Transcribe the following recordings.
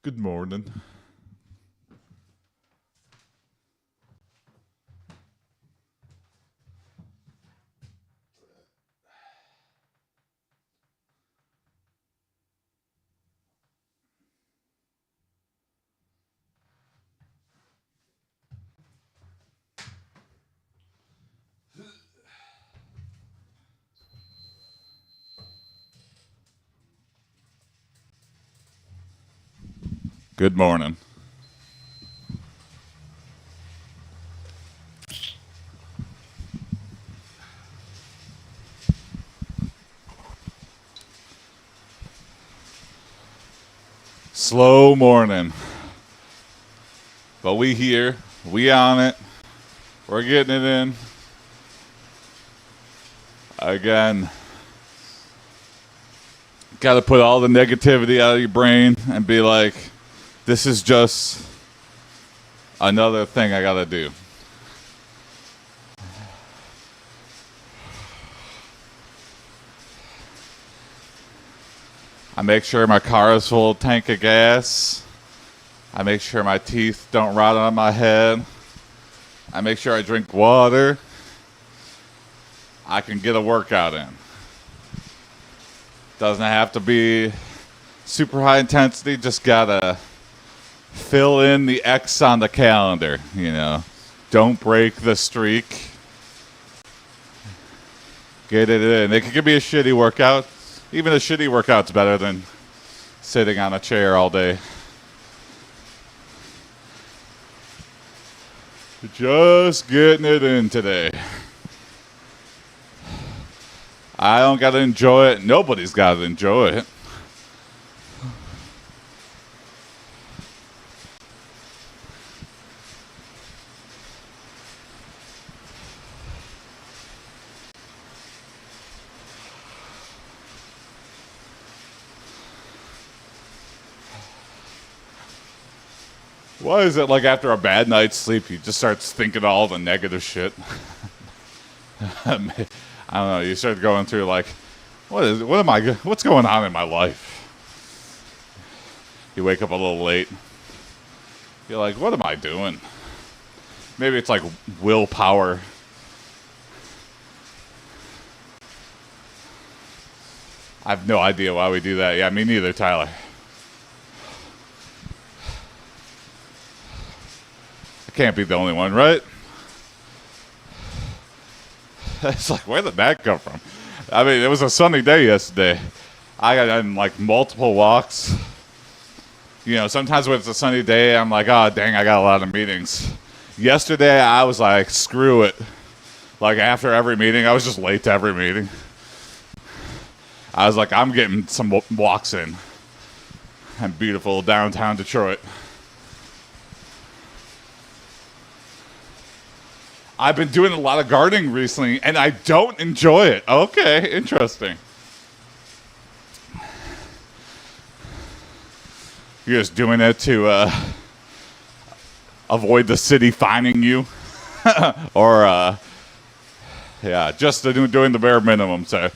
Good morning. Good morning. Slow morning. But we here. We on it. We're getting it in. Again. Got to put all the negativity out of your brain and be like, this is just another thing I got to do. I make sure my car is full tank of gas. I make sure my teeth don't rot on my head. I make sure I drink water. I can get a workout in. Doesn't have to be super high intensity. Just gotta fill in the X on the calendar, you know. Don't break the streak. Get it in. It could be a shitty workout. Even a shitty workout's better than sitting on a chair all day. Just getting it in today. I don't got to enjoy it. Nobody's got to enjoy it. Why is it like after a bad night's sleep, you just start thinking all the negative shit? I don't know. You start going through like, what's going on in my life? You wake up a little late. You're like, what am I doing? Maybe it's like willpower. I have no idea why we do that. Yeah, me neither, Tyler. Can't be the only one, right? It's like, where did that come from? I mean, it was a sunny day yesterday. I got in like multiple walks. You know, sometimes when it's a sunny day, I'm like, oh, dang, I got a lot of meetings. Yesterday, I was like, screw it. Like, after every meeting, I was just late to every meeting. I was like, I'm getting some walks in. And beautiful downtown Detroit. I've been doing a lot of gardening recently, and I don't enjoy it. Okay, interesting. You're just doing it to avoid the city fining you? Or, yeah, just doing the bare minimum, so.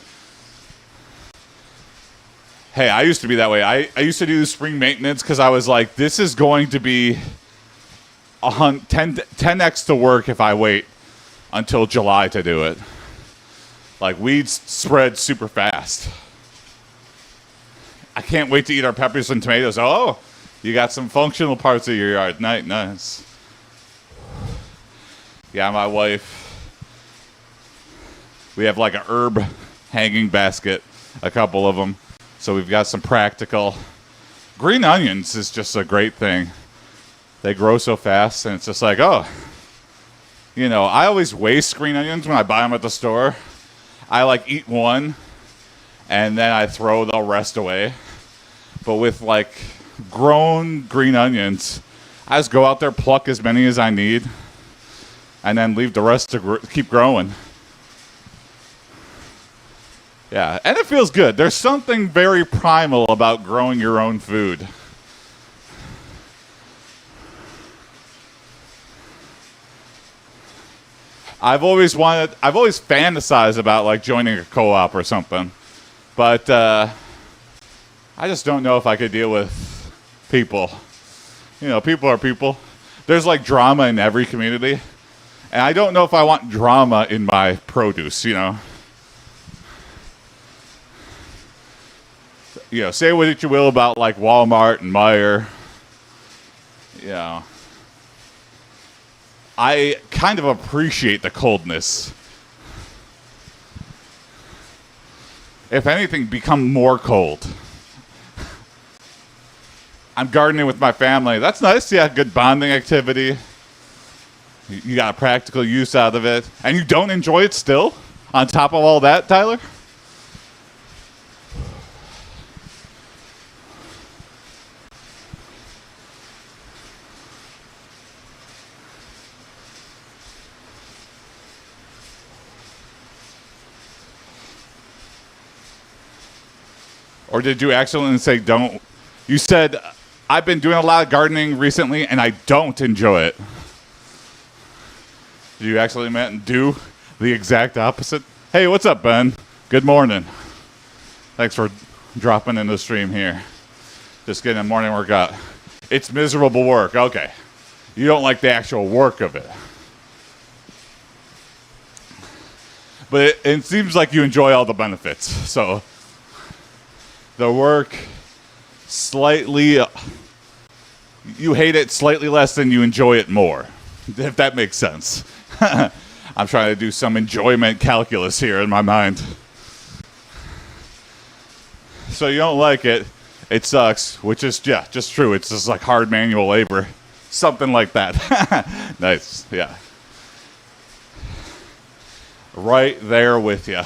Hey, I used to be that way. I used to do spring maintenance because I was like, this is going to be 10x to work if I wait until July to do it. Like, weeds spread super fast. I can't wait to eat our peppers and tomatoes. Oh, you got some functional parts of your yard. Nice. Yeah, my wife. We have like an herb hanging basket, a couple of them. So we've got some practical. Green onions is just a great thing. They grow so fast, and it's just like, oh, you know, I always waste green onions when I buy them at the store. I like eat one, and then I throw the rest away. But with like grown green onions, I just go out there, pluck as many as I need, and then leave the rest to keep growing. Yeah, and it feels good. There's something very primal about growing your own food. I've always fantasized about like joining a co-op or something, but I just don't know if I could deal with people. You know, people are people. There's like drama in every community. And I don't know if I want drama in my produce, you know. You know, say what you will about like Walmart and Meijer. You know, I kind of appreciate the coldness. If anything, become more cold. I'm gardening with my family. That's nice. Yeah, good bonding activity. You got a practical use out of it. And you don't enjoy it still? On top of all that, Tyler? Or did you accidentally say don't? You said, I've been doing a lot of gardening recently and I don't enjoy it. Did you actually meant do the exact opposite? Hey, what's up, Ben? Good morning. Thanks for dropping in the stream here. Just getting a morning workout. It's miserable work. Okay. You don't like the actual work of it. But it seems like you enjoy all the benefits. So the work slightly, you hate it slightly less than you enjoy it more, if that makes sense. I'm trying to do some enjoyment calculus here in my mind. So you don't like it, it sucks, which is, yeah, just true. It's just like hard manual labor. Something like that. Nice, yeah. Right there with you.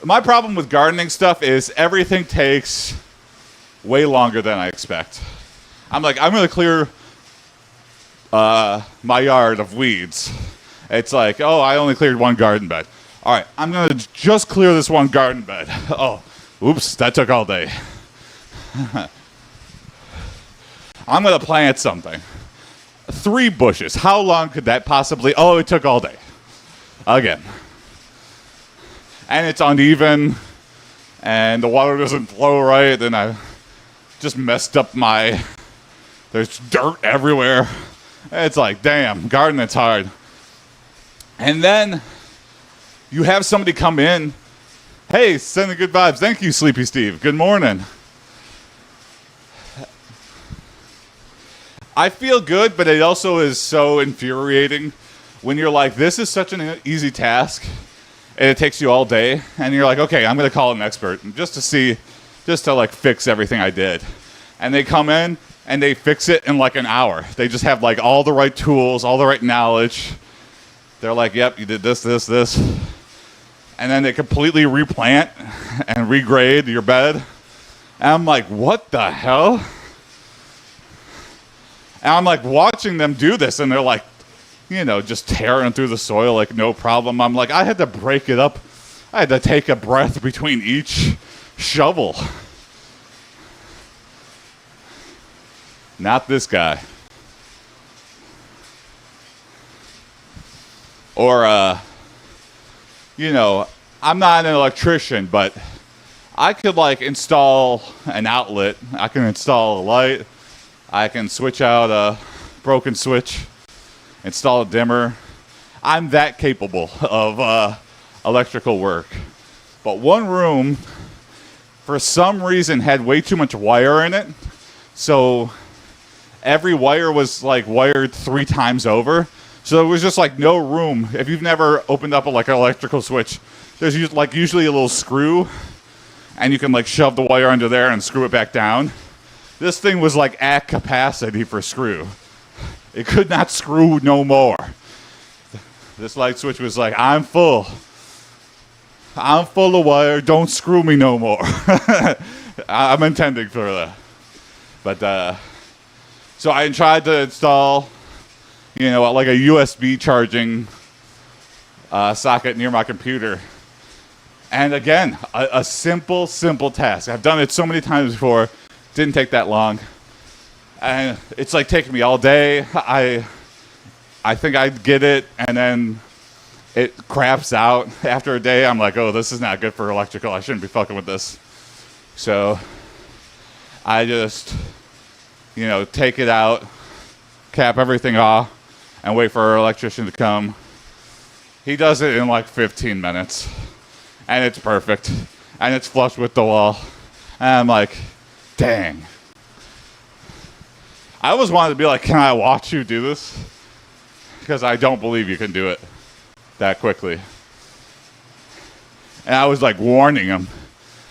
My problem with gardening stuff is everything takes way longer than I expect. I'm like, I'm going to clear my yard of weeds. It's like, oh, I only cleared one garden bed. All right, I'm going to just clear this one garden bed. Oh, oops, that took all day. I'm going to plant something. 3 bushes. How long could that possibly? Oh, it took all day. Again. And it's uneven, and the water doesn't flow right, and I just messed up there's dirt everywhere. It's like, damn, gardening's hard. And then you have somebody come in, hey, sending good vibes. Thank you, Sleepy Steve. Good morning. I feel good, but it also is so infuriating when you're like, this is such an easy task, and it takes you all day, and you're like, okay, I'm going to call an expert just to like fix everything I did. And they come in, and they fix it in like an hour. They just have like all the right tools, all the right knowledge. They're like, yep, you did this, this, this. And then they completely replant and regrade your bed. And I'm like, what the hell? And I'm like watching them do this, and they're like, you know, just tearing through the soil like no problem. I'm like, I had to break it up. I had to take a breath between each shovel. Not this guy. Or, you know, I'm not an electrician, but I could like install an outlet. I can install a light. I can switch out a broken switch, install a dimmer. I'm that capable of electrical work. But one room, for some reason, had way too much wire in it. So every wire was like wired 3 times over. So there was just like no room. If you've never opened up like an electrical switch, there's usually a little screw, and you can like shove the wire under there and screw it back down. This thing was like at capacity for screw. It could not screw no more. This light switch was like, I'm full. I'm full of wire. Don't screw me no more. I'm intending for that. But, so I tried to install, you know, like a USB charging socket near my computer. And again, a simple task. I've done it so many times before. Didn't take that long. And it's like taking me all day. I think I'd get it, and then it craps out after a day. I'm like, oh, this is not good for electrical. I shouldn't be fucking with this. So I just, take it out, cap everything off, and wait for our electrician to come. He does it in like 15 minutes, and it's perfect, and it's flush with the wall. And I'm like, dang. I always wanted to be like, can I watch you do this? Because I don't believe you can do it that quickly. And I was like warning him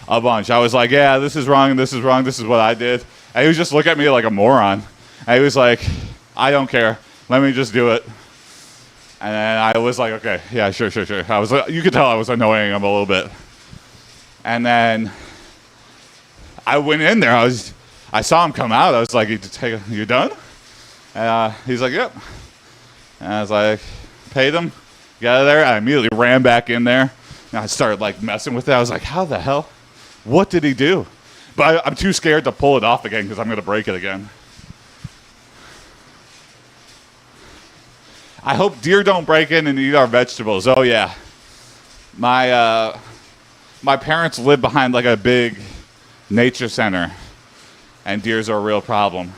a bunch. I was like, yeah, this is wrong, this is wrong, this is what I did. And he would just look at me like a moron. And he was like, I don't care. Let me just do it. And then I was like, okay, yeah, sure. You could tell I was annoying him a little bit. And then I went in there. I saw him come out. I was like, you done? And he's like, yep. And I was like, paid him, got out of there. I immediately ran back in there. And I started like messing with it. I was like, how the hell? What did he do? But I'm too scared to pull it off again because I'm going to break it again. I hope deer don't break in and eat our vegetables. Oh, yeah. My parents live behind like a big nature center, and deers are a real problem.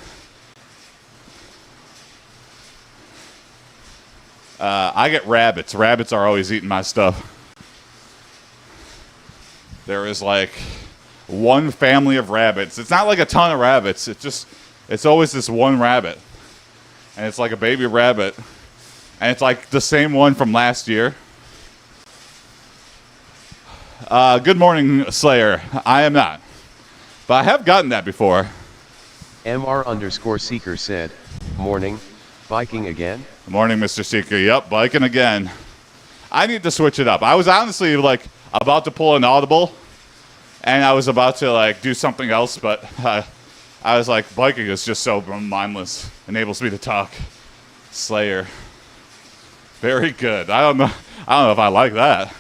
I get rabbits. Rabbits are always eating my stuff. There is like one family of rabbits. It's not like a ton of rabbits. It's always this one rabbit. And it's like a baby rabbit. And it's like the same one from last year. Good morning, Slayer. I am not. But I have gotten that before. MR_Seeker said, morning, biking again? Good morning, Mr. Seeker. Yep, biking again. I need to switch it up. I was honestly like about to pull an audible, and I was about to like do something else, but I was like, biking is just so mindless. Enables me to talk. Slayer. Very good. I don't know if I like that.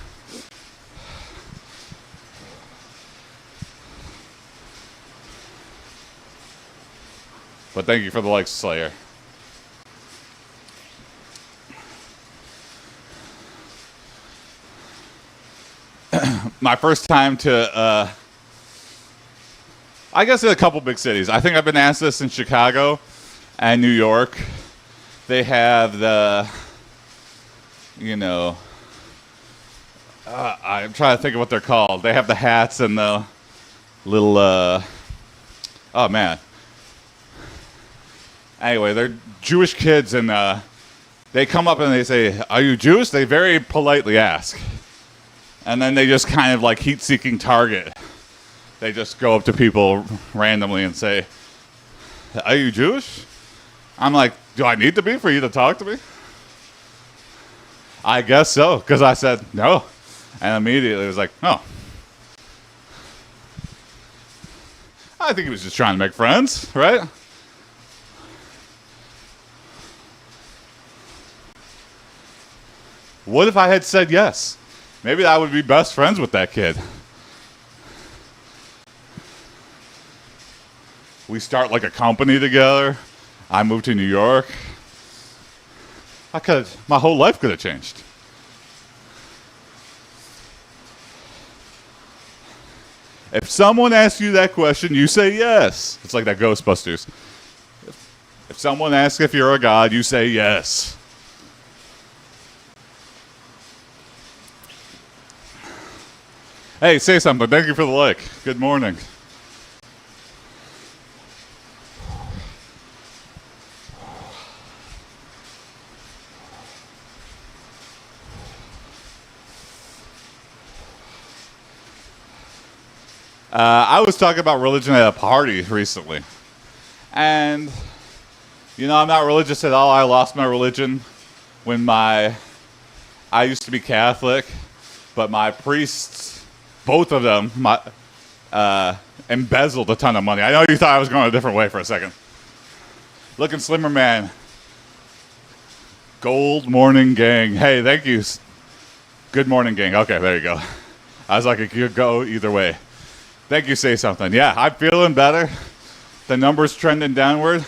But thank you for the likes, Slayer. My first time to, I guess in a couple big cities. I think I've been asked this in Chicago and New York. They have the, I'm trying to think of what they're called. They have the hats and the little, oh man. Anyway, they're Jewish kids, and they come up and they say, are you Jewish? They very politely ask. And then they just kind of like heat-seeking target. They just go up to people randomly and say, are you Jewish? I'm like, do I need to be for you to talk to me? I guess so, because I said no. And immediately it was like, oh. I think he was just trying to make friends, right? What if I had said yes? Maybe I would be best friends with that kid. We start like a company together. I moved to New York. My whole life could have changed. If someone asks you that question, you say yes. It's like that Ghostbusters. If someone asks if you're a god, you say yes. Hey, say something. Thank you for the like. Good morning. I was talking about religion at a party recently. And, I'm not religious at all. I lost my religion when I used to be Catholic, but my priests, both of them, embezzled a ton of money. I know you thought I was going a different way for a second. Looking slimmer, man. Gold morning gang. Hey, thank you. Good morning, gang. Okay, there you go. I was like, it could go either way. Thank you, say something. Yeah, I'm feeling better. The number's trending downward.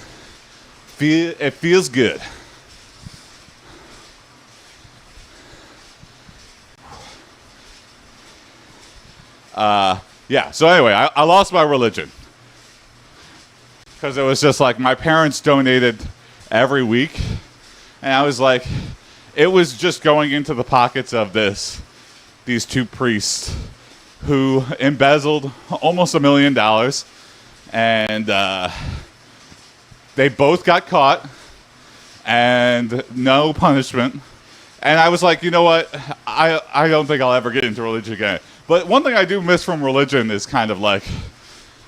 It feels good. Yeah, so anyway, I lost my religion. because it was just like my parents donated every week, and I was like, it was just going into the pockets of these two priests who embezzled almost $1 million, and they both got caught and no punishment. And I was like, you know what? I don't think I'll ever get into religion again. But one thing I do miss from religion is kind of like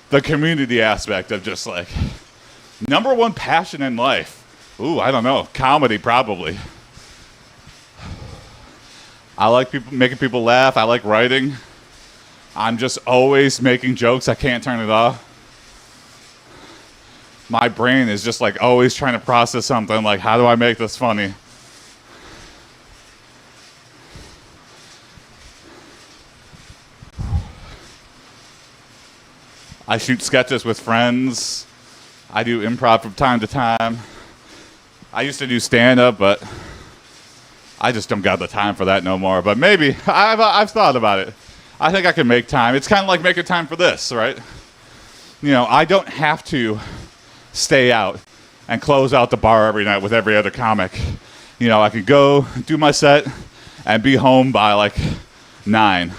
the community aspect of just like number one passion in life. Ooh, I don't know. Comedy, probably. I like making people laugh. I like writing. I'm just always making jokes. I can't turn it off. My brain is just like always trying to process something like, how do I make this funny? I shoot sketches with friends. I do improv from time to time. I used to do stand-up, but I just don't got the time for that no more. But maybe. I've thought about it. I think I can make time. It's kind of like making time for this, right? You know, I don't have to stay out and close out the bar every night with every other comic. You know, I could go do my set and be home by like 9.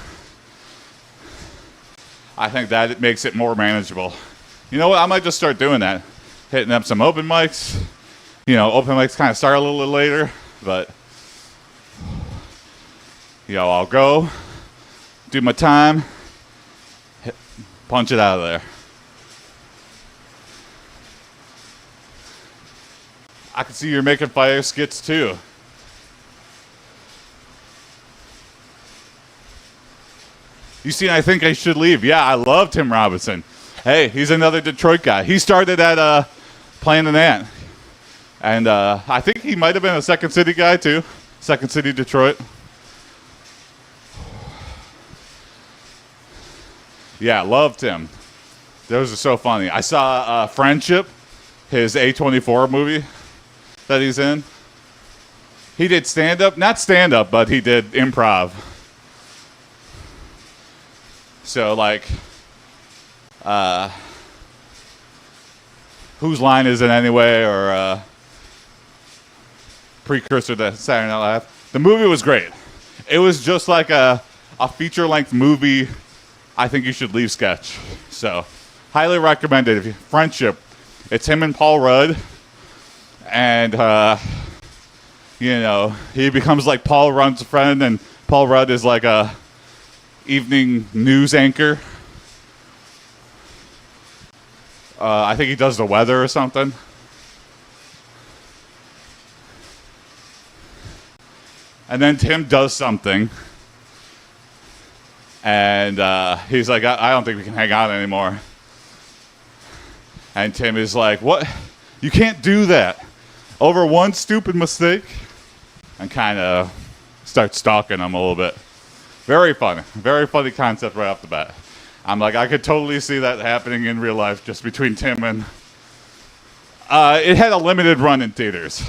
I think that it makes it more manageable. You know what? I might just start doing that. Hitting up some open mics. You know, open mics kind of start a little later, but you know, I'll go, do my time, punch it out of there. I can see you're making fire skits too. You see, I think I should leave. Yeah, I love Tim Robinson. Hey, he's another Detroit guy. He started at Playing an Ant. And I think he might have been a Second City guy too. Second City, Detroit. Yeah, loved him. Those are so funny. I saw Friendship, his A24 movie that he's in. He did stand-up. Not stand-up, but he did improv. So, like, Whose Line Is It Anyway, or precursor to Saturday Night Live. The movie was great. It was just like a feature-length movie, I think you should leave sketch. So, highly recommended. If you, Friendship, it's him and Paul Rudd. And, you know, he becomes like Paul Rudd's friend, and Paul Rudd is like a evening news anchor. I think he does the weather or something. And then Tim does something. And he's like, I don't think we can hang out anymore. And Tim is like, what? You can't do that. Over one stupid mistake. And kind of starts stalking him a little bit. Very funny concept right off the bat. I'm like, I could totally see that happening in real life just between Tim and... it had a limited run in theaters.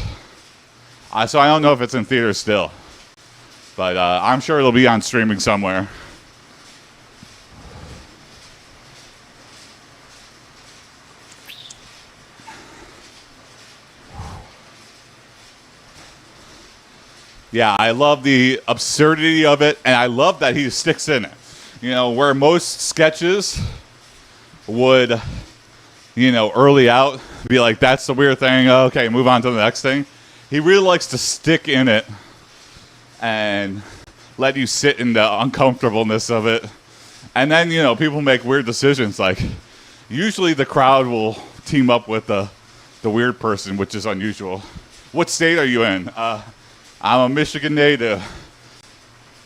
So I don't know if it's in theaters still. But I'm sure it'll be on streaming somewhere. Yeah, I love the absurdity of it, and I love that he sticks in it. You know, where most sketches would, you know, early out, be like, that's the weird thing, okay, move on to the next thing. He really likes to stick in it and let you sit in the uncomfortableness of it. And then, you know, people make weird decisions. Like, usually the crowd will team up with the weird person, which is unusual. What state are you in? I'm a Michigan native.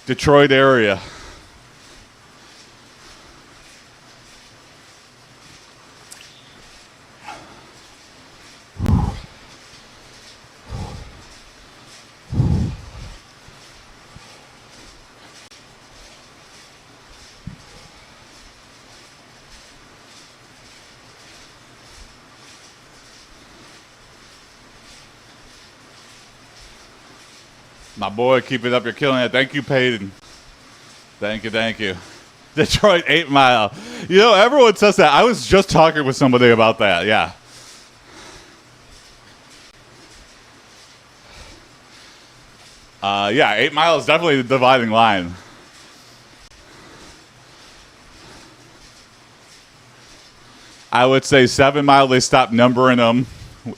Detroit area. My boy, keep it up. You're killing it. Thank you, Peyton. Thank you. Detroit 8 Mile. You know, everyone says that. I was just talking with somebody about that. Yeah. Yeah, 8 Mile is definitely the dividing line. I would say 7 Mile, they stop numbering them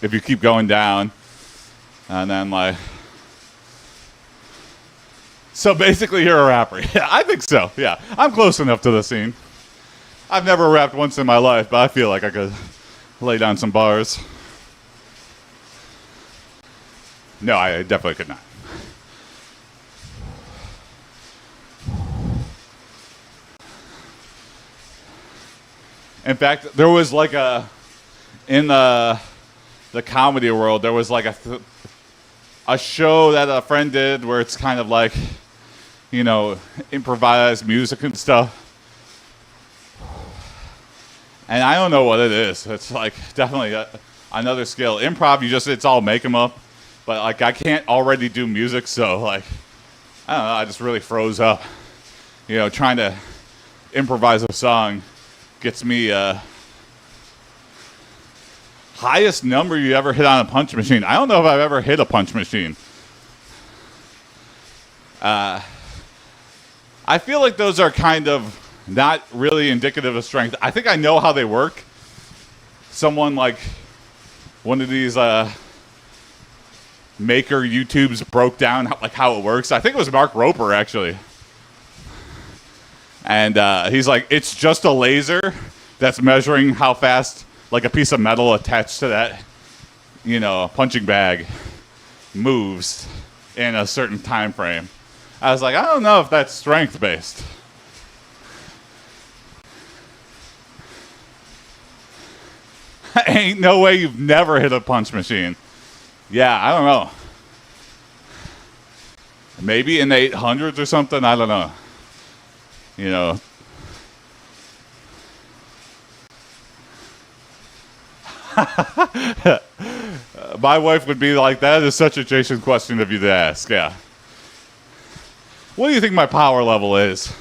if you keep going down. And then, like... So basically, you're a rapper. Yeah, I think so, yeah. I'm close enough to the scene. I've never rapped once in my life, but I feel like I could lay down some bars. No, I definitely could not. In fact, there was like in the comedy world, there was like a show that a friend did where it's kind of like, you know, improvised music and stuff. And I don't know what it is. It's like definitely another skill. Improv, it's all make 'em up. But like I can't already do music, so like, I don't know, I just really froze up. You know, trying to improvise a song gets me highest number you ever hit on a punch machine. I don't know if I've ever hit a punch machine. I feel like those are kind of not really indicative of strength. I think I know how they work. Someone like one of these maker YouTubes broke down how it works. I think it was Mark Roper actually. And he's like, it's just a laser that's measuring how fast like a piece of metal attached to that, you know, punching bag moves in a certain time frame. I was like, I don't know if that's strength based. Ain't no way you've never hit a punch machine. Yeah, I don't know. Maybe in the 800s or something, I don't know. You know. My wife would be like, that is such a Jason question of you to ask, yeah. What do you think my power level is?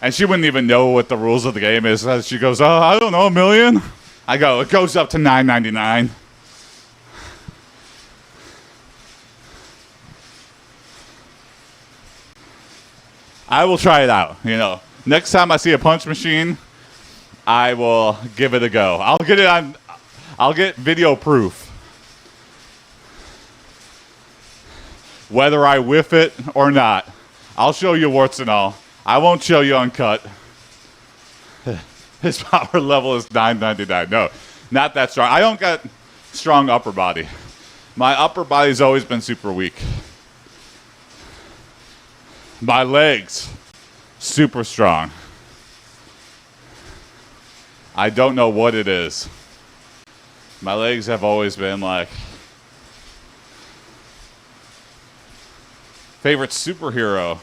And she wouldn't even know what the rules of the game is. She goes, oh, I don't know, 1 million? I go, it goes up to 999. I will try it out, you know. Next time I see a punch machine, I will give it a go. I'll get video proof. Whether I whiff it or not. I'll show you warts and all. I won't show you uncut. His power level is 999. No, not that strong. I don't got strong upper body. My upper body's always been super weak. My legs, super strong. I don't know what it is. My legs have always been like... Favorite superhero?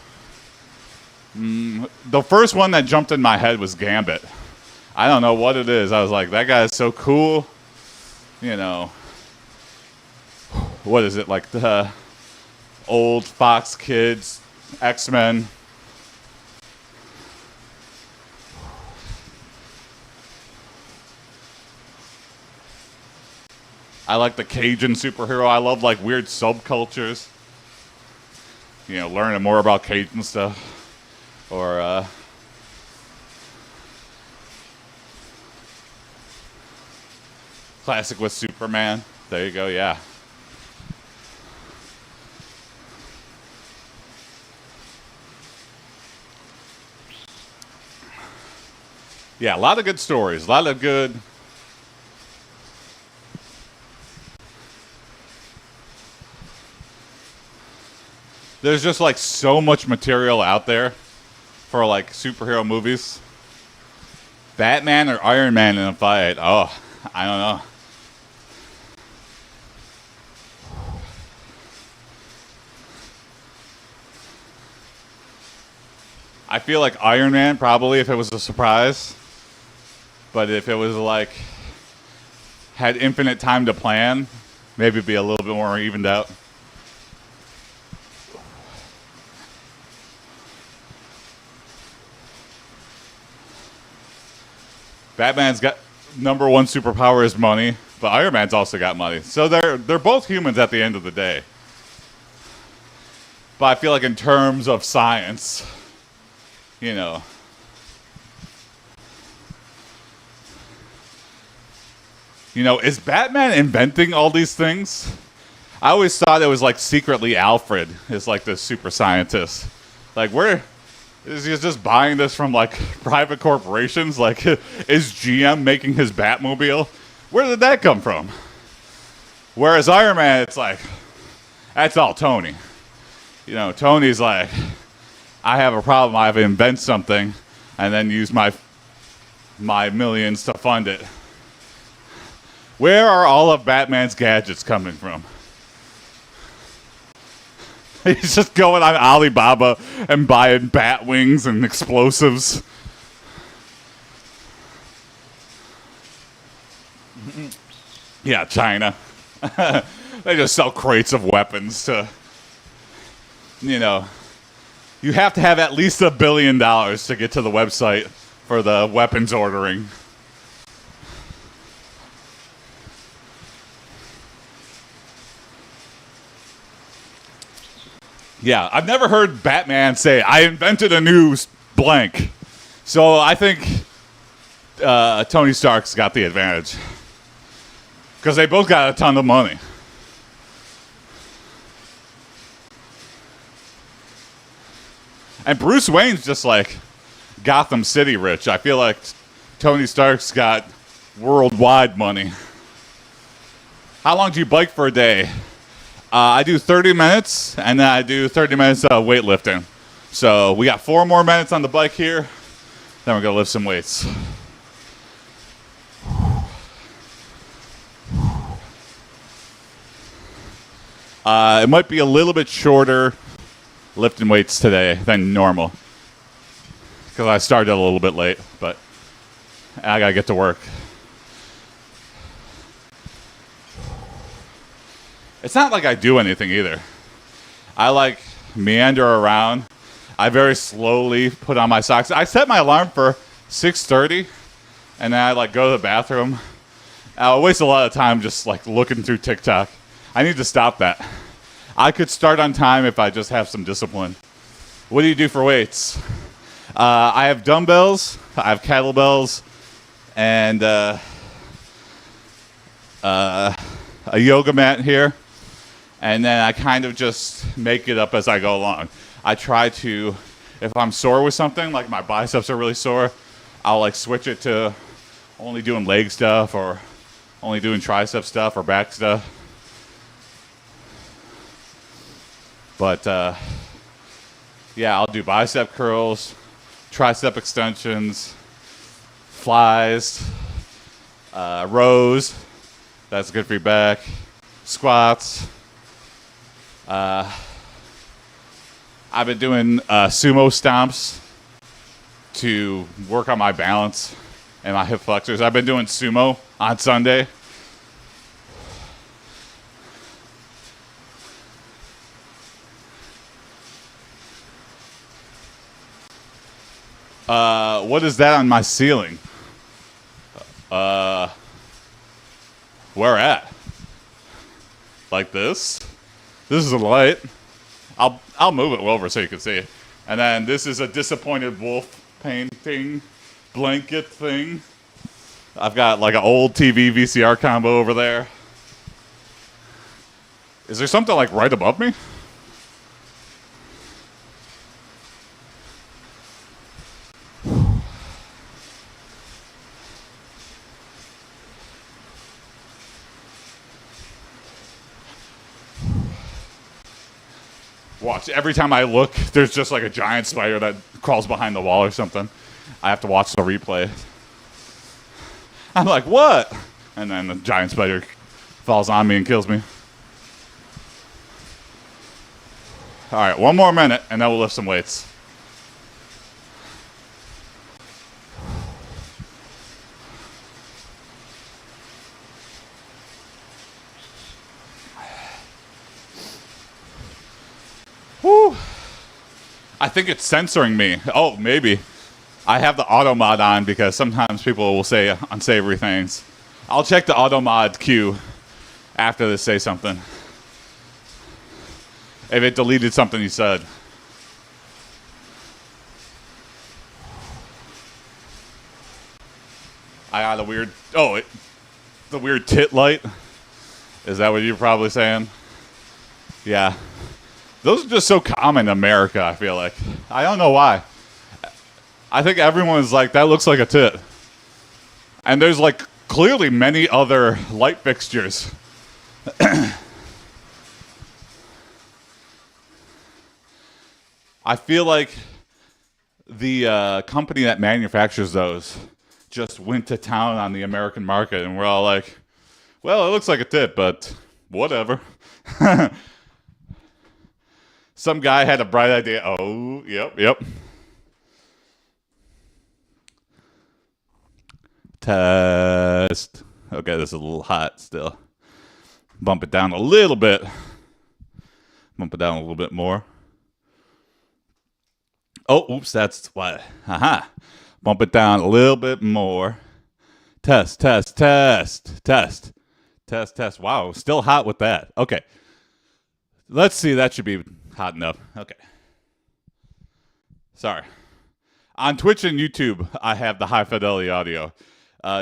The first one that jumped in my head was Gambit. I don't know what it is. I was like, that guy is so cool. You know. What is it? Like the old Fox Kids, X-Men. I like the Cajun superhero. I love like weird subcultures. You know, learning more about Cajun stuff. Or classic with Superman. There you go, yeah. Yeah, a lot of good stories. A lot of good... There's just like so much material out there for like superhero movies. Batman or Iron Man in a fight? Oh, I don't know. I feel like Iron Man probably if it was a surprise. But if it was like had infinite time to plan, maybe it'd be a little bit more evened out. Batman's got number one superpower is money, but Iron Man's also got money. So they're both humans at the end of the day. But I feel like in terms of science, you know, is Batman inventing all these things? I always thought it was like secretly Alfred is like the super scientist. Like, where is he just buying this from like private corporations? Like, is GM making his Batmobile? Where did that come from? Whereas Iron Man, it's like, that's all Tony. Tony's like, I have a problem, I have to invent something, and then use my millions to fund it. Where are all of Batman's gadgets coming from? He's just going on Alibaba and buying bat wings and explosives. Yeah, China. They just sell crates of weapons to, you have to have at least $1 billion to get to the website for the weapons ordering. Yeah, I've never heard Batman say, I invented a new blank. So I think Tony Stark's got the advantage. Because they both got a ton of money. And Bruce Wayne's just like Gotham City rich. I feel like Tony Stark's got worldwide money. How long do you bike for a day? I do 30 minutes, and then I do 30 minutes of weightlifting. So we got 4 more minutes on the bike here. Then we're going to lift some weights. It might be a little bit shorter lifting weights today than normal. Because I started a little bit late, but I got to get to work. It's not like I do anything either. I like meander around. I very slowly put on my socks. I set my alarm for 6:30, and then I like go to the bathroom. I waste a lot of time just like looking through TikTok. I need to stop that. I could start on time if I just have some discipline. What do you do for weights? I have dumbbells, I have kettlebells, and a yoga mat here. And then I kind of just make it up as I go along. I try to, if I'm sore with something, like my biceps are really sore, I'll like switch it to only doing leg stuff or only doing tricep stuff or back stuff. But yeah, I'll do bicep curls, tricep extensions, flies, rows. That's good for your back. Squats. I've been doing sumo stomps to work on my balance and my hip flexors. I've been doing sumo on Sunday. What is that on my ceiling? Where at? Like this? This is a light. I'll move it over so you can see it. And then this is a disappointed wolf painting blanket thing. I've got like an old TV VCR combo over there. Is there something like right above me? Watch, every time I look, there's just like a giant spider that crawls behind the wall or something. I have to watch the replay. I'm like, what? And then the giant spider falls on me and kills me. All right, 1 more minute, and then we'll lift some weights. Whew. I think it's censoring me. Oh, maybe. I have the auto mod on because sometimes people will say unsavory things. I'll check the auto mod queue after they say something. if it deleted something you said. I got a weird... Oh, the weird tit light. Is that what you're probably saying? Yeah. Those are just so common in America, I feel like. I don't know why. I think everyone's like, that looks like a tit. And there's like clearly many other light fixtures. I feel like the company that manufactures those just went to town on the American market, and we're all like, well, it looks like a tit, but whatever. Some guy had a bright idea. Oh, yep. Test. Okay, this is a little hot still. Bump it down a little bit. Bump it down a little bit more. Oh, oops, that's what. Aha. Bump it down a little bit more. Test. Wow, still hot with that. Okay. Let's see, that should be hot enough. Okay. Sorry. On Twitch and YouTube, I have the high fidelity audio.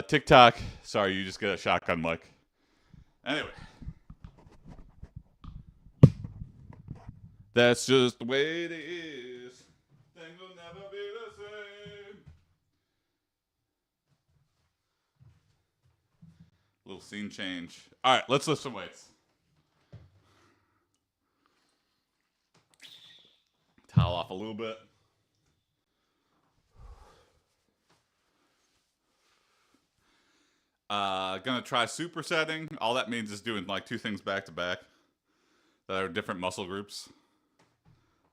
TikTok, sorry, you just get a shotgun mic. Anyway. That's just the way it is. Things will never be the same. Little scene change. All right, let's lift some weights. Towel off a little bit. Gonna try supersetting. All that means is doing like 2 things back to back that are different muscle groups.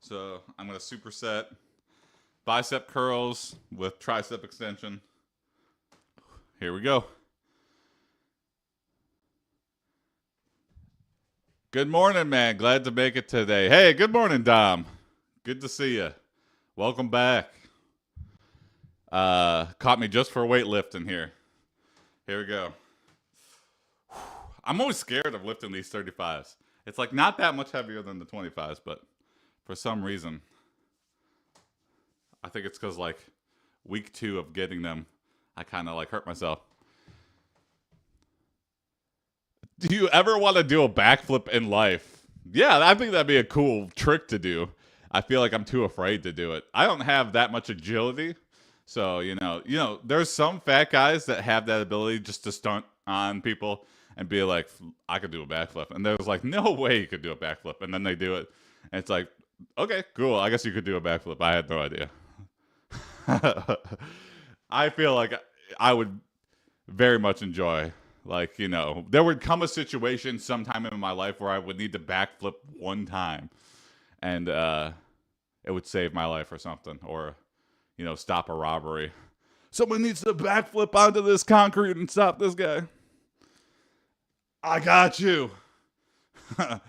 So I'm gonna superset bicep curls with tricep extension. Here we go. Good morning, man. Glad to make it today. Hey, good morning, Dom. Good to see you. Welcome back. Caught me just for weightlifting here. Here we go. I'm always scared of lifting these 35s. It's like not that much heavier than the 25s, but for some reason, I think it's because like week 2 of getting them, I kind of like hurt myself. Do you ever want to do a backflip in life? Yeah, I think that'd be a cool trick to do. I feel like I'm too afraid to do it. I don't have that much agility. So, you know, there's some fat guys that have that ability just to stunt on people and be like, I could do a backflip. And there's like, no way you could do a backflip. And then they do it. And it's like, okay, cool. I guess you could do a backflip. I had no idea. I feel like I would very much enjoy, like, you know, there would come a situation sometime in my life where I would need to backflip one time. And it would save my life or something. Or, you know, stop a robbery. Someone needs to backflip onto this concrete and stop this guy. I got you. All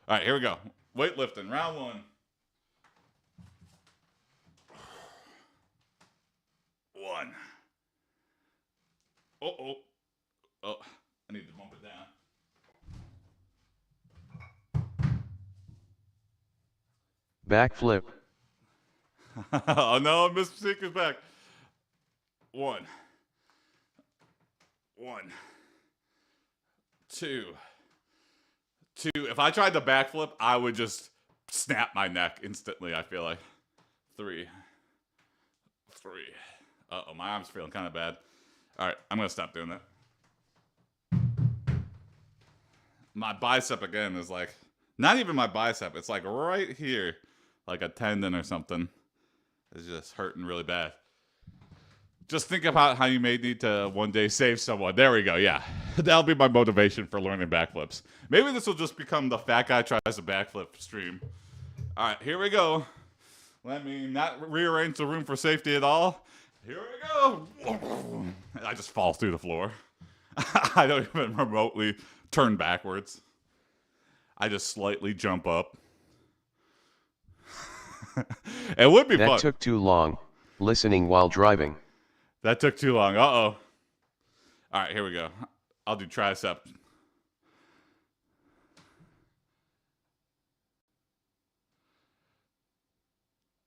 right, here we go. Weightlifting, round 1. 1. Oh, I need to bump it down. Backflip. Oh no, Mr. Seeker's back. 1. 2. If I tried to backflip, I would just snap my neck instantly, I feel like. 3. Uh-oh, my arm's feeling kind of bad. All right, I'm going to stop doing that. My bicep, again, is like, not even my bicep. It's like right here, like a tendon or something. It's just hurting really bad. Just think about how you may need to one day save someone. There we go, yeah. That'll be my motivation for learning backflips. Maybe this will just become the fat guy tries a backflip stream. All right, here we go. Let me not rearrange the room for safety at all. Here we go. I just fall through the floor. I don't even remotely turn backwards. I just slightly jump up. It would be fun. That took too long. Listening while driving. That took too long. Uh-oh. All right, here we go. I'll do tricep.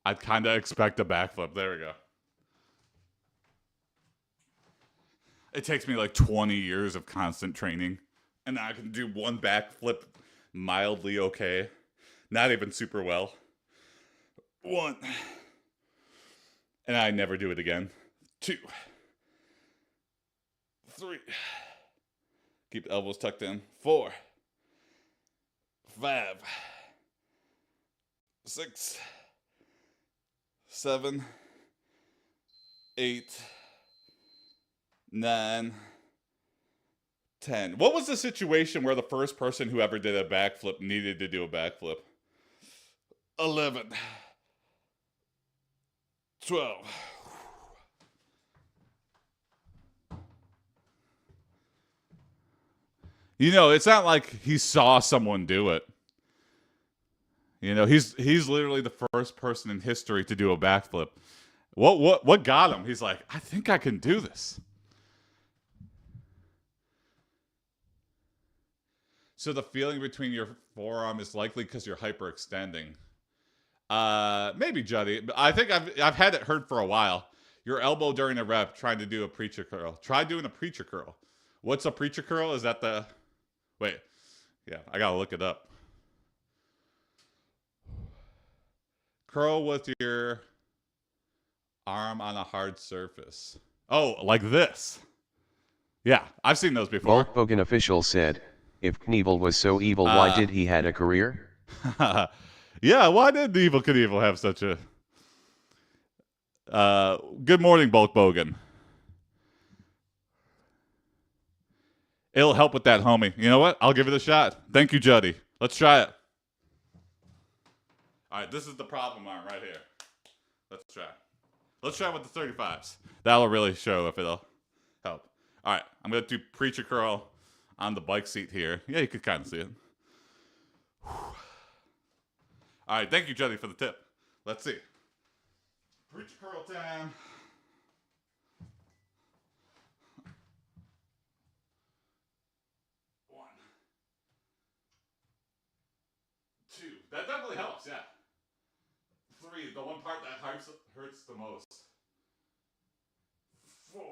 I'd kind of expect a backflip. There we go. It takes me like 20 years of constant training, and I can do one backflip mildly okay. Not even super well. One. And I never do it again. 2. 3. Keep the elbows tucked in. 4. 5. 6. 7. 8. 9. 10. What was the situation where the first person who ever did a backflip needed to do a backflip? 11. 12. You know, it's not like he saw someone do it. You know, he's literally the first person in history to do a backflip. What got him? He's like, I think I can do this. So the feeling between your forearm is likely because you're hyperextending. Maybe Juddy. I think I've had it hurt for a while. Your elbow during a rep trying to do a preacher curl. Try doing a preacher curl. What's a preacher curl? Is that the... Wait. Yeah, I gotta look it up. Curl with your arm on a hard surface. Oh, like this. Yeah, I've seen those before. Bulk Bogan official said, if Knievel was so evil, why did he had a career? Yeah, why did Evil Knievel have such a... good morning, Bulk Bogan. It'll help with that, homie. You know what? I'll give it a shot. Thank you, Juddy. Let's try it. All right, this is the problem arm right here. Let's try. Let's try with the 35s. That'll really show if it'll help. All right, I'm going to do preacher curl on the bike seat here. Yeah, you can kind of see it. All right, thank you, Juddy, for the tip. Let's see. Preacher curl time. 1. 2. That definitely helps, yeah. 3, the one part that hurts the most. 4.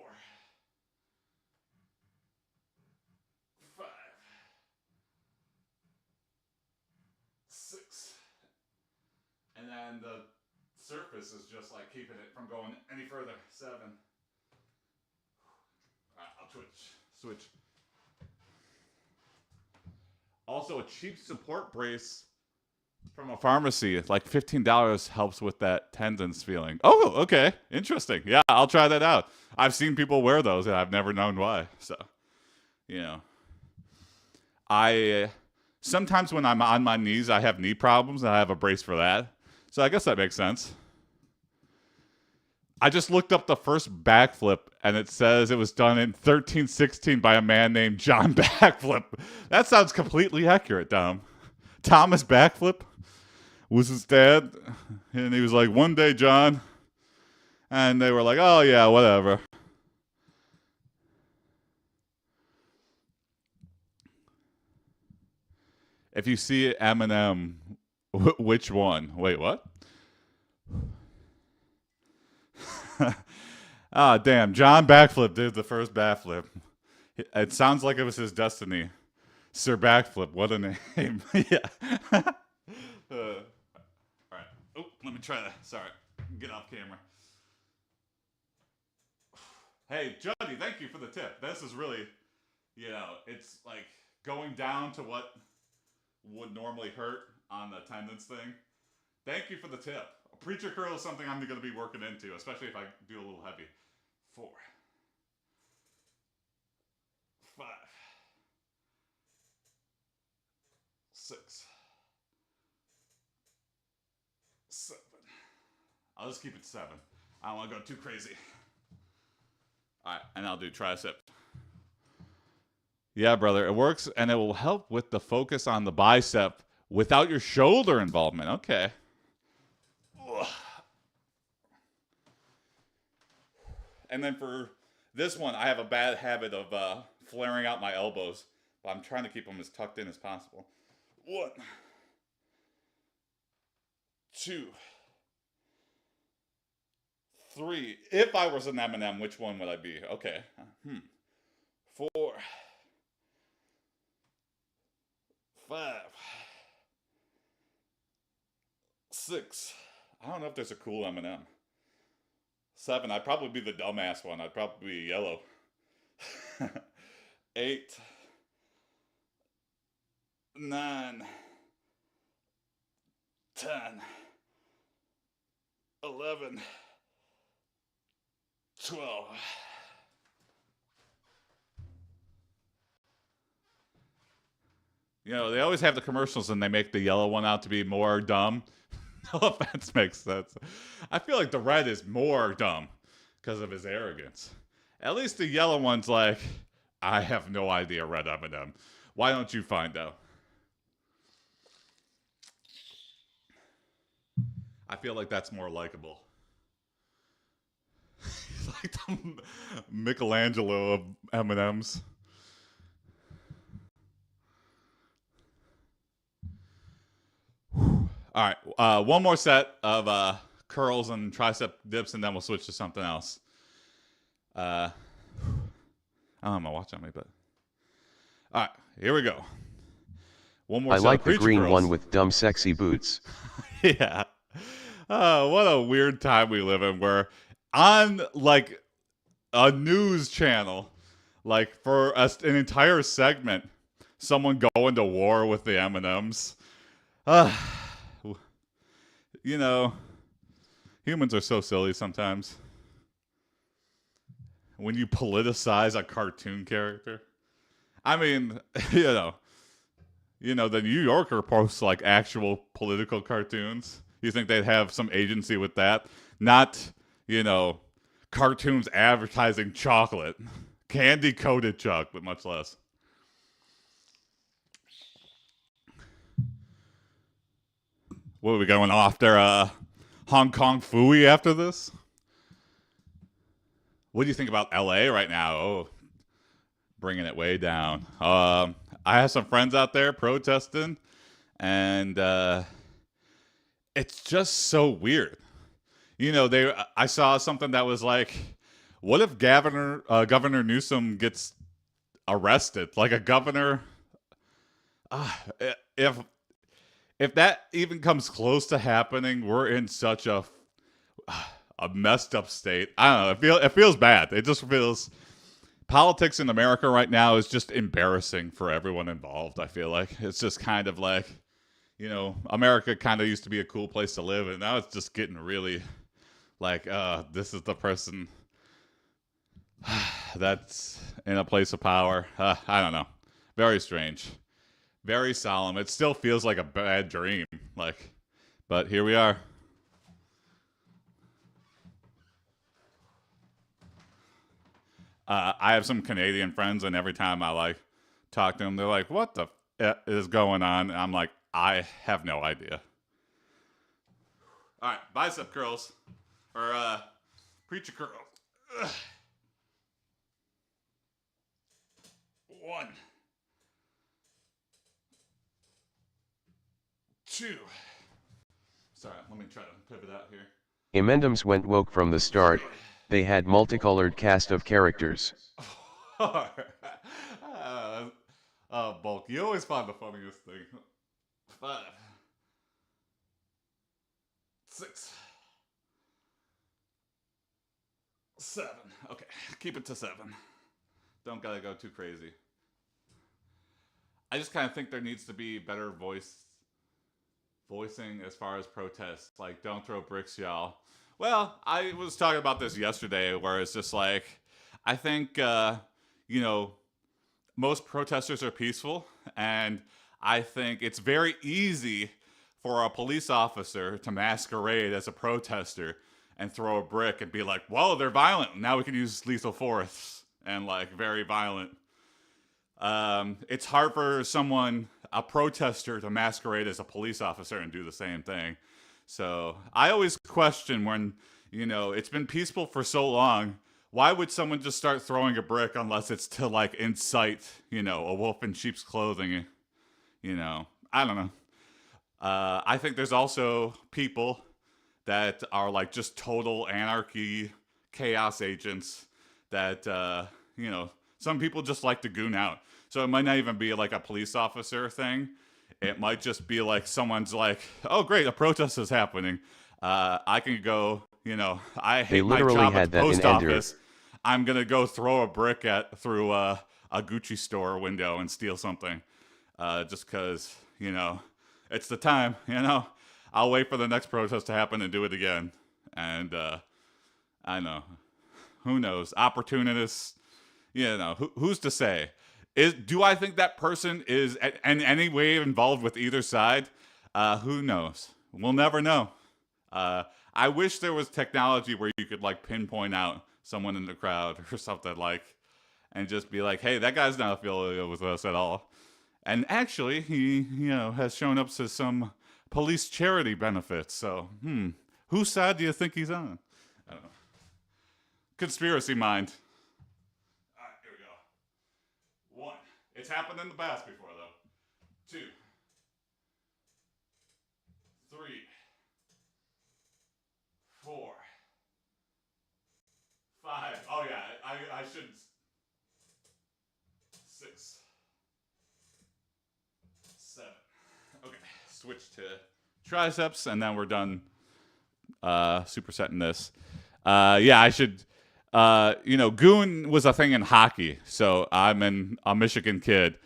5. 6. And then the surface is just like keeping it from going any further. 7. Alright, I'll switch. Also, a cheap support brace from a pharmacy, like $15, helps with that tendons feeling. Oh, okay. Interesting. Yeah, I'll try that out. I've seen people wear those, and I've never known why. So, you know. Sometimes when I'm on my knees, I have knee problems, and I have a brace for that. So I guess that makes sense. I just looked up the first backflip, and it says it was done in 1316 by a man named John Backflip. That sounds completely accurate, Dom. Thomas Backflip was his dad, and he was like, one day, John. And they were like, oh, yeah, whatever. If you see Eminem, which one? Wait, what? Ah, damn. John Backflip did the first backflip. It sounds like it was his destiny. Sir Backflip, what a name. Yeah. All right. Oh, let me try that. Sorry. Get off camera. Hey, Jody, thank you for the tip. This is really, it's like going down to what would normally hurt on the tendons thing. Thank you for the tip. A preacher curl is something I'm going to be working into, especially if I do a little heavy. 4. 5. 6. 7. I'll just keep it 7. I don't want to go too crazy. All right, and I'll do tricep. Yeah, brother, it works, and it will help with the focus on the bicep without your shoulder involvement. Okay. Ugh. And then for this one, I have a bad habit of flaring out my elbows, but I'm trying to keep them as tucked in as possible. 1. 2. 3. If I was an M&M, which one would I be? Okay. 4, 5, 6. I don't know if there's a cool M&M. 7. I'd probably be the dumbass one. I'd probably be yellow. 8, 9, 10, 11, 12. You know, they always have the commercials and they make the yellow one out to be more dumb. No offense, makes sense. I feel like the red is more dumb because of his arrogance. At least the yellow one's like, I have no idea, Red M&M. Why don't you find out? I feel like that's more likable. He's like the Michelangelo of M&Ms. All right, one more set of curls and tricep dips, and then we'll switch to something else. I don't have my watch on me, but all right, here we go. One more. I set like of the preacher green curls. one with dumb sexy boots. Yeah. What a weird time we live in, where on like a news channel, like for an entire segment, someone going to war with the M&Ms. You know, humans are so silly sometimes. When you politicize a cartoon character, I mean, the New Yorker posts like actual political cartoons. You think they'd have some agency with that? Not, cartoons advertising chocolate, candy coated chocolate, much less. What are we going off there? Hong Kong Phooey after this? What do you think about LA right now? Oh, bringing it way down. I have some friends out there protesting, and it's just so weird. I saw something that was like, what if Governor Newsom gets arrested? Like a governor, if that even comes close to happening, we're in such a messed up state. I don't know. It feels bad. It just feels. Politics in America right now is just embarrassing for everyone involved. I feel like it's just kind of like, America kind of used to be a cool place to live, and now it's just getting really like, this is the person that's in a place of power. I don't know. Very strange. Very solemn. It still feels like a bad dream. But here we are. I have some Canadian friends, and every time I talk to them, they're like, "What the f is going on?" And I'm like, "I have no idea." All right, bicep curls or preacher curls. Ugh. 1, 2. Sorry, let me try to pivot out here. M&Ms went woke from the start. They had multicolored cast of characters. Bulk, you always find the funniest thing. 5, 6, 7. Okay, keep it to 7. Don't gotta go too crazy. I just kind of think there needs to be better voicing as far as protests. Like, don't throw bricks, y'all. Well, I was talking about this yesterday, where it's just like, I think, most protesters are peaceful, and I think it's very easy for a police officer to masquerade as a protester and throw a brick and be like, "Whoa, they're violent. Now we can use lethal force," and very violent. It's hard for a protester, to masquerade as a police officer and do the same thing. So I always question when, it's been peaceful for so long. Why would someone just start throwing a brick unless it's to incite, a wolf in sheep's clothing? I don't know. I think there's also people that are like just total anarchy, chaos agents that, some people just like to goon out. So it might not even be like a police officer thing. It might just be like someone's like, oh, great, a protest is happening. I can go, I They hate my literally job at the had that in post Ender. office. I'm going to go throw a brick through a Gucci store window and steal something. Just because, it's the time, I'll wait for the next protest to happen and do it again. And I know. Who knows? Opportunists, who's to say? Do I think that person is in any way involved with either side? Who knows? We'll never know. I wish there was technology where you could like pinpoint out someone in the crowd or something like, and just be like, "Hey, that guy's not affiliated with us at all." And actually, he has shown up to some police charity benefits. So, whose side do you think he's on? I don't know. Conspiracy mind. All right, here we go. 1. It's happened in the past before, though. 2. 3. 4. 5. Oh yeah, I should. 6. 7. Okay, switch to triceps, and then we're done supersetting this. Yeah, I should. Goon was a thing in hockey, so I'm a Michigan kid.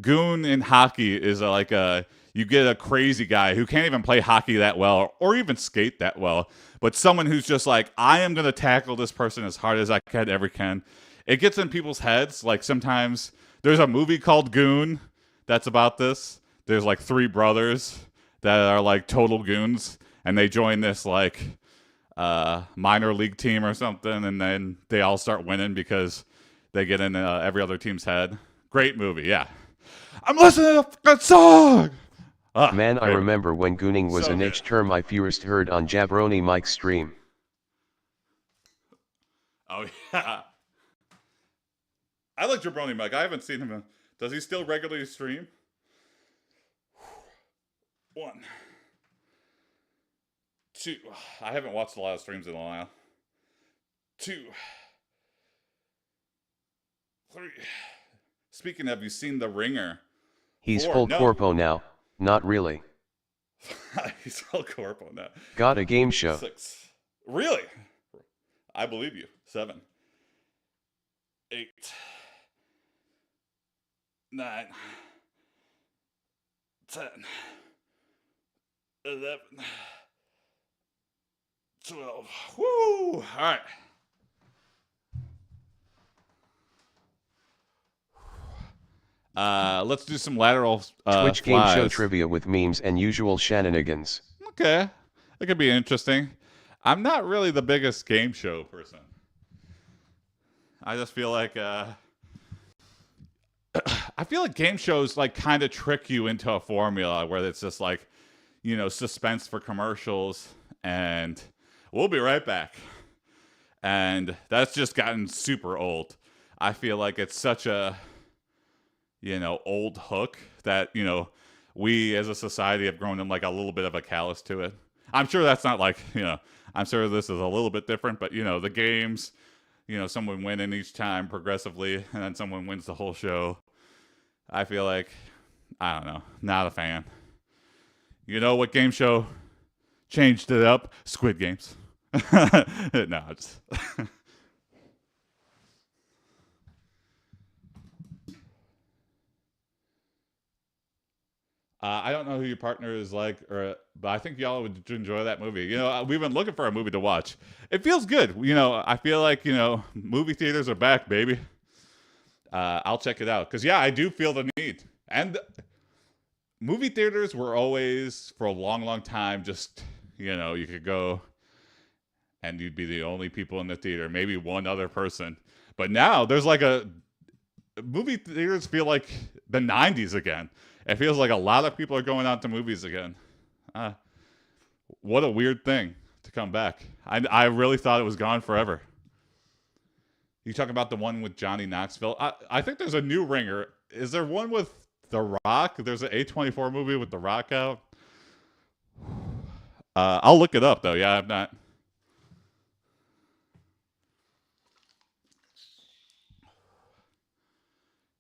Goon in hockey is you get a crazy guy who can't even play hockey that well or even skate that well, but someone who's just like, I am gonna tackle this person as hard as I can. It gets in people's heads. Like sometimes there's a movie called Goon that's about this. There's like 3 brothers that are like total goons, and they join this like minor league team or something, and then they all start winning because they get in every other team's head. Great movie, yeah. I'm listening to a good song. Man, I remember when gooning was a niche term I first heard on Jabroni Mike's stream. Oh yeah, I like Jabroni Mike. I haven't seen him. Does he still regularly stream? 1. 2. I haven't watched a lot of streams in a while. 2. 3. Speaking of, you seen The Ringer? He's 4. full No. corpo now, not really. He's full corpo now. Got a game show. 6. Really? I believe you. 7. 8. 9. 10. 11. 12. Woo! All right. Let's do some lateral Twitch game flies. show trivia with memes and usual shenanigans. Okay, that could be interesting. I'm not really the biggest game show person. I just feel like I feel like game shows like kind of trick you into a formula where it's just like, suspense for commercials, and we'll be right back. And that's just gotten super old. I feel like it's such a old hook that, we as a society have grown in like a little bit of a callous to it. I'm sure that's not like, I'm sure this is a little bit different, but, the games, someone winning each time progressively, and then someone wins the whole show. I feel like, I don't know, not a fan. You know what game show changed it up? Squid Games. No, just... I don't know who your partner is like, but I think y'all would enjoy that movie. We've been looking for a movie to watch. It feels good. I feel like, movie theaters are back, baby. I'll check it out. Because, yeah, I do feel the need. And movie theaters were always, for a long, long time, just, you could go and you'd be the only people in the theater, maybe one other person. But now there's like movie theaters feel like the 90s again. It feels like a lot of people are going out to movies again. What a weird thing to come back. I really thought it was gone forever. You talk about the one with Johnny Knoxville. I think there's a new Ringer. Is there one with The Rock? There's an A24 movie with The Rock out. I'll look it up though. Yeah, I'm not.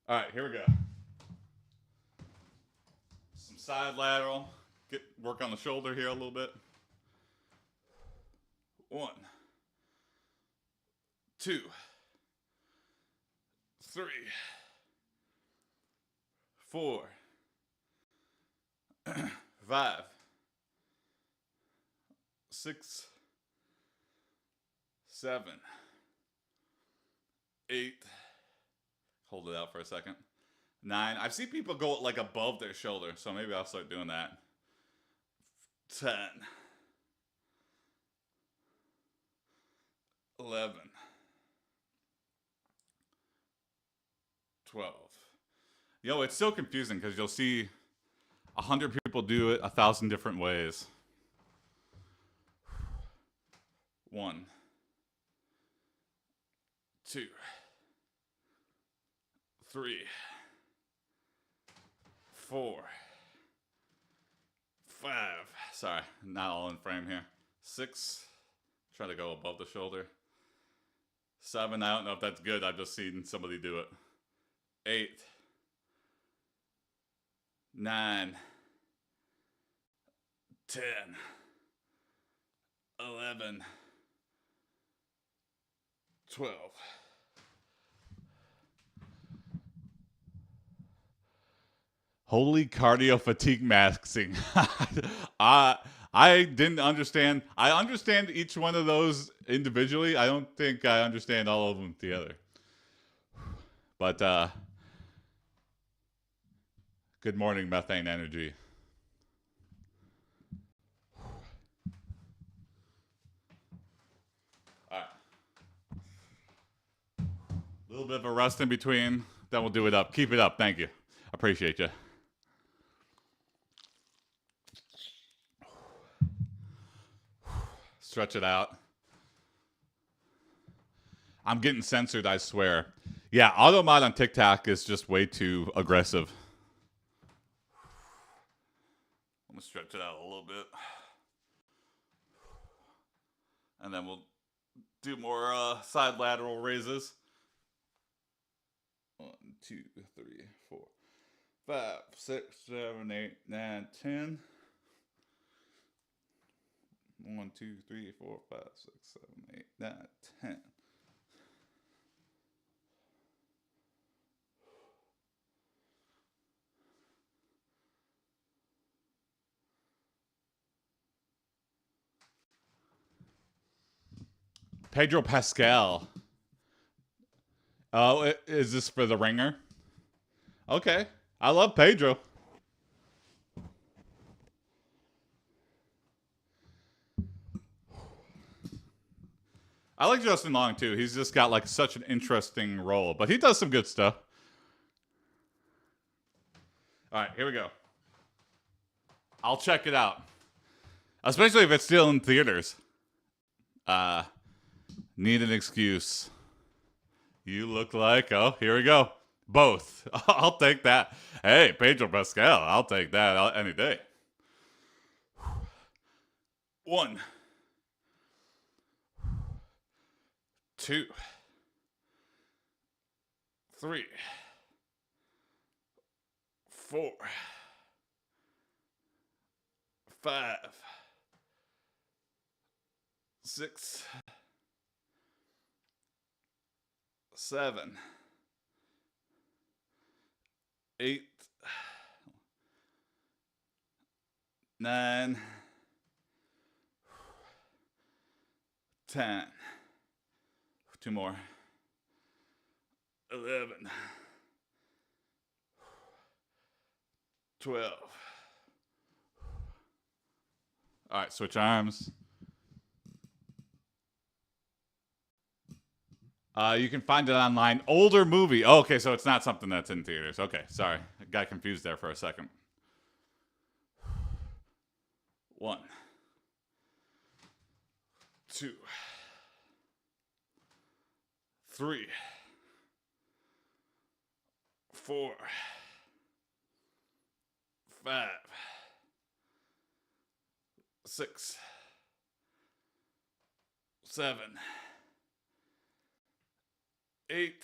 All right, here we go. Some side lateral. Work on the shoulder here a little bit. 1, 2, 3, 4, 5, 6, 7, 8. Hold it out for a second. 9. I've seen people go like above their shoulder, so maybe I'll start doing that. 10, 11, 12. Yo, it's so confusing because you'll see 100 people do it 1,000 different ways. 1, 2, 3, 4, 5. Sorry, not all in frame here. 6. Try to go above the shoulder. 7. I don't know if that's good. I've just seen somebody do it. 8, 9, 10, 11, 12. Holy cardio fatigue masking. I didn't understand. I understand each one of those individually. I don't think I understand all of them together. But good morning, methane energy. All right. A little bit of a rest in between. Then we'll do it up. Keep it up. Thank you. Appreciate you. Stretch it out. I'm getting censored, I swear. Yeah, auto-mod on TikTok is just way too aggressive. I'm going to stretch it out a little bit. And then we'll do more side lateral raises. 1, 2, 3, 4, 5, 6, 7, 8, 9, 10. 1, 2, 3, 4, 5, 6, 7, 8, 9, 10. Pedro Pascal. Oh, is this for the ringer? Okay. I love Pedro. I like Justin Long too. He's just got like such an interesting role, but he does some good stuff. All right, here we go. I'll check it out, especially if it's still in theaters. Need an excuse. You look like, oh, here we go. Both. I'll take that. Hey, Pedro Pascal, I'll take that any day. 1, 2, 3, 4, 5, 6, 7, 8, 9, 10. 2 more. 11, 12. All right, switch arms. You can find it online. Older movie. Oh, okay, so it's not something that's in theaters. Okay, sorry. I got confused there for a second. 1, 2, 3, 4, 5, 6, 7, 8,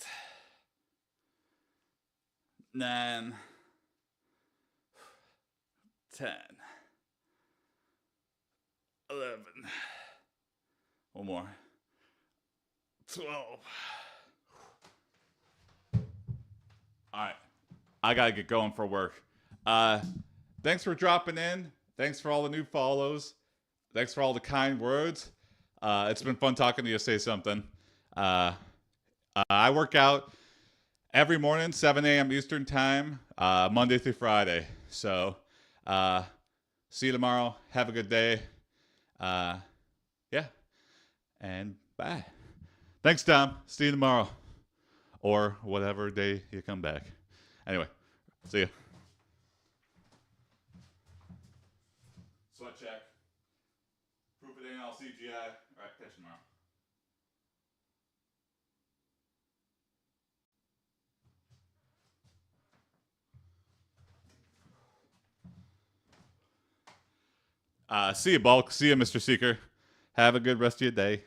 9, 10, 11. One more. 12. All right. I got to get going for work. Thanks for dropping in. Thanks for all the new follows. Thanks for all the kind words. It's been fun talking to you. Say something. I work out every morning, 7 a.m. Eastern Time, Monday through Friday. So see you tomorrow. Have a good day. Yeah. And bye. Thanks, Tom. See you tomorrow. Or whatever day you come back. Anyway, see you. Sweat check. Proof it ain't all CGI. All right, catch you tomorrow. See you, Bulk. See you, Mr. Seeker. Have a good rest of your day.